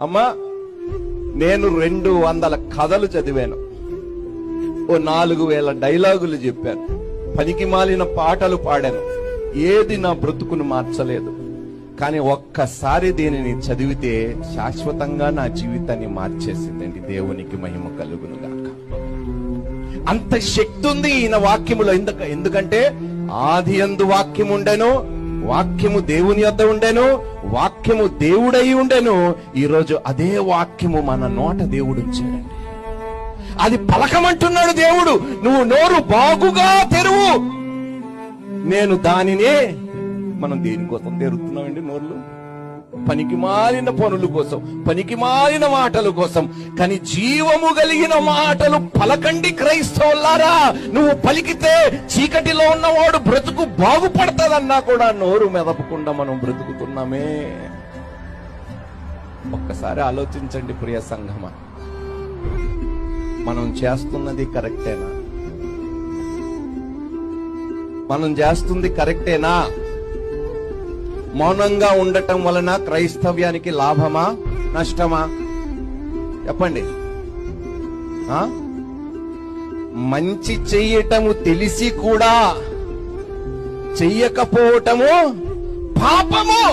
అమ్మా, నేను 200 కథలు చదివాను, ఓ 4000 డైలాగులు చెప్పాను, పనికి మాలిన పాటలు పాడాను. ఏది నా బ్రతుకును మార్చలేదు. కానీ ఒక్కసారి దీనిని చదివితే శాశ్వతంగా నా జీవితాన్ని మార్చేసిందండి. దేవునికి మహిమ కలుగును గాక. అంత శక్తి ఉంది ఈయన వాక్యములో. ఎందుకంటే ఆది యందు వాక్యము ఉండెను, వాక్యము దేవుని యొద్ద ఉండెను, వాక్యము దేవుడై ఉండెను. ఈరోజు అదే వాక్యము మన నోట దేవుడు ఉంచాడండి. అది పలకమంటున్నాడు దేవుడు. నువ్వు నోరు బాగుగా తెరువు, నేను దానినే. మనం దేనికోసం తెరుతున్నామండి నోర్లు? పనికి మాలిన పనుల కోసం, పనికి మాలిన మాటల కోసం. కానీ జీవము కలిగిన మాటలు పలకండి క్రైస్తవులారా. నువ్వు పలికితే చీకటిలో ఉన్నవాడు బ్రతుకు బాగుపడతాదన్నా కూడా నోరు మెదపకుండా మనం బ్రతుకుతున్నామే. ఒక్కసారి ఆలోచించండి ప్రియ సంఘమా, మనం చేస్తున్నది కరెక్టేనా? మనం చేస్తుంది కరెక్టేనా? మౌనంగా ఉండటం వలన క్రైస్తవ్యానికి లాభమా నష్టమా? చెప్పండి. మంచి చెయ్యటము తెలిసి కూడా చెయ్యకపోవటము పాపము.